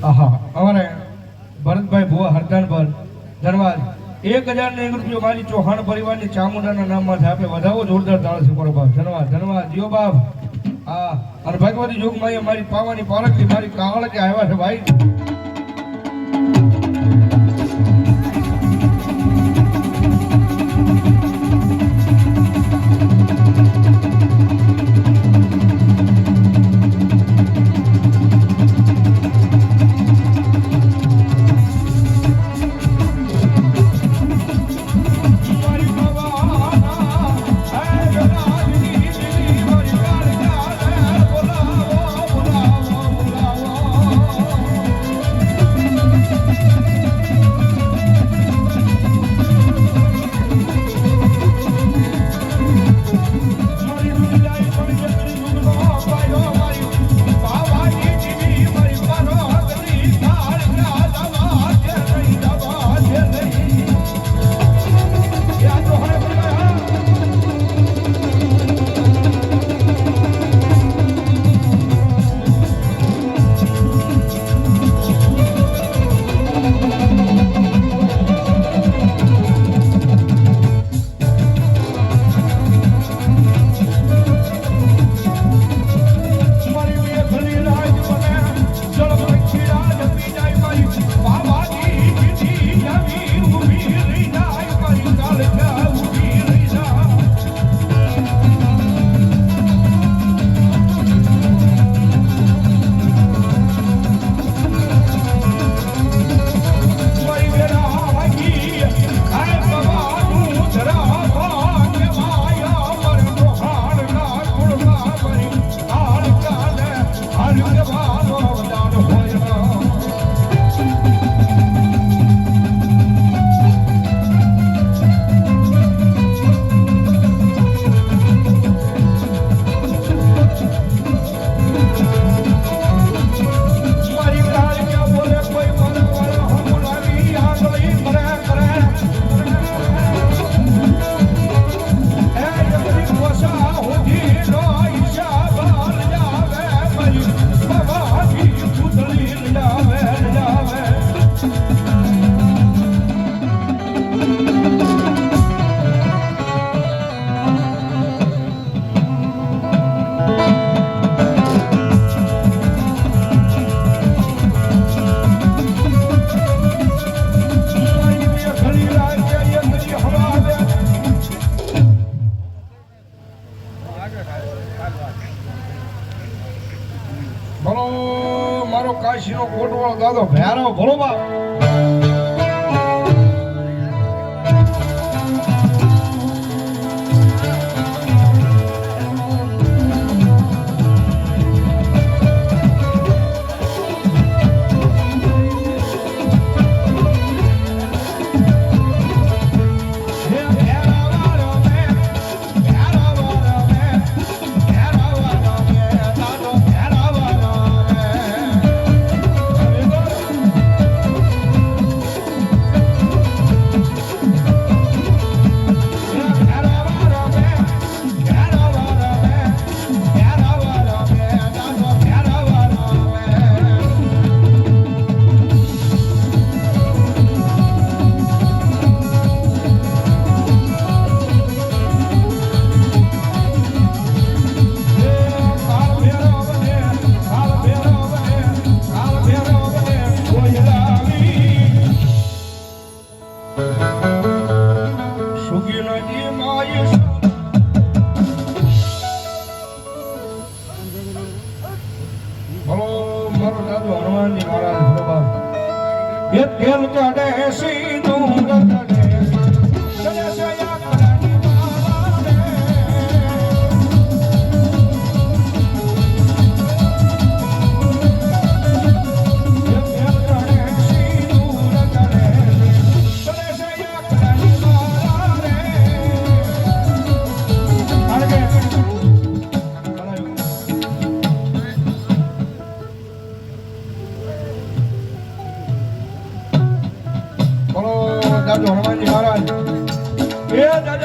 આહા અમારે ભરતભાઈ ભુવા હરદાન પર ધન્યવાદ 1000 રૂપિયા મારી ચૌહાણ પરિવારની ચામુંડાના નામમાંથી આપે વધાવો જોરદાર તાળ છે મારો બાપ ધન્યવાદ ધન્યવાદ જીઓ બાપ હા અને ભગવતી જોગમાં મારી પાવાની પારકથી મારી કાગળ કે આવ્યા છે ભાઈ કાશીનો કોટવાળો દાદો ભેરાવ ભલો બાપ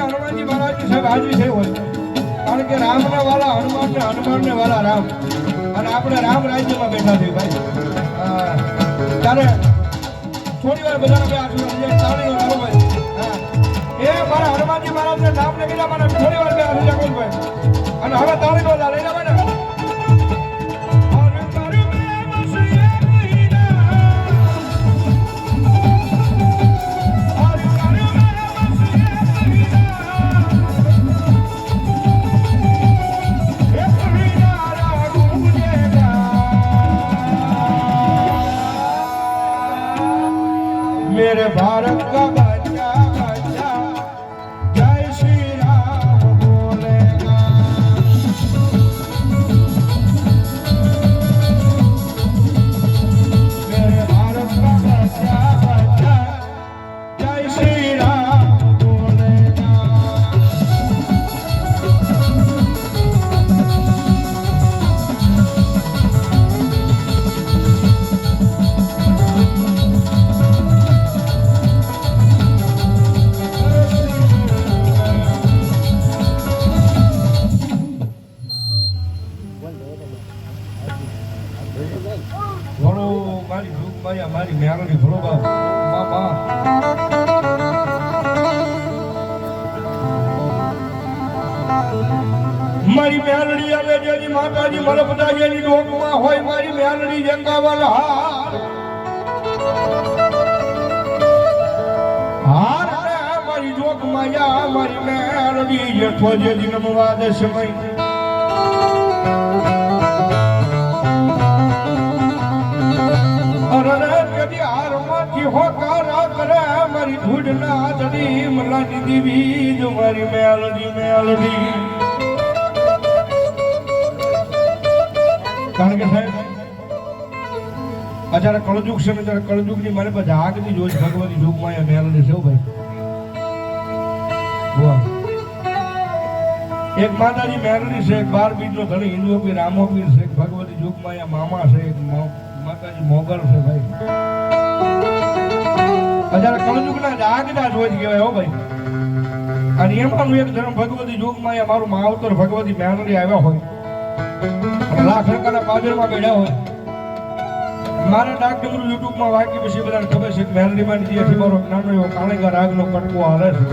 હનુમાનજી મહારાજ સાહેબ હાજરી થઈ હોય કારણ કે રામના વાલા હનુમાનને વાલા રામ અને આપણે રામ રાજ્યમાં બેઠા છીએ ભાઈ ત્યારે થોડી વાર બધાને બે આશીર્વાદ તાળીનો તારો ભાઈ હા એ મારા હનુમાનજી મહારાજને નામને કીધા મને થોડી વાર બે આશીર્વાદ ભાઈ અને હવે તાળીનો લઈ જાવ ને मेरे भारत का बच्चा बच्चा जय श्री राम बोलेगा मेरे भारत का बच्चा बच्चा जय श्री राम बोलेगा ભણો મારી ભૂખ મારી મેળવી ભણો બાપ મારી મેળડી આવે જેની માતાજી મને બધા જેની ડોકમાં હોય મારી મેળડી જંગાવલ હાર હાર મારી જોક માયા મારી મેળડી જેઠો જે દિન વાદ સમય મારી ધૂળ ના ચડી મલાની દીવી જો મારી મેલડી મેલડી કારણ કે સાહેબ અત્યારે કળજુગ છે ને ત્યારે કળજુગ ની મારે પાસે આગની જોઈ ભગવતી જોગમાં મેલડી છે ભાઈ એક માતાજી મેલડી છે એક 12 બીજ નો ધણી હિન્દુ પીર રામો પીર છે ભગવતી જોગમાં મામા છે એક માતાજી મોગલ છે ભાઈ અત્યારે કળજુગના જાગના જોઈ કહેવાય હો ભાઈ અને એમાંનું એક ધર્મ ભગવતી જોગમાં મારું માવતર ભગવતી મેલડી આવ્યા હોય લાખ ટકાના પાદરમાં બેઠા હોય મારા ડાક ડમરું યુટ્યુબમાં વાંકી પછી બધાને ખબર છે કે મેલડીમાં દીથી મારો નાનો એવો કાળેગા રાગનો કટકો હાલે છે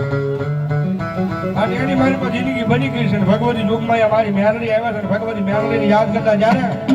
અને એની મારી પર જિંદગી બની ગઈ છે ભગવતી જોગમાં મારી મેલડી આવ્યા છે ભગવતી મેલડીને યાદ કરતા જ્યારે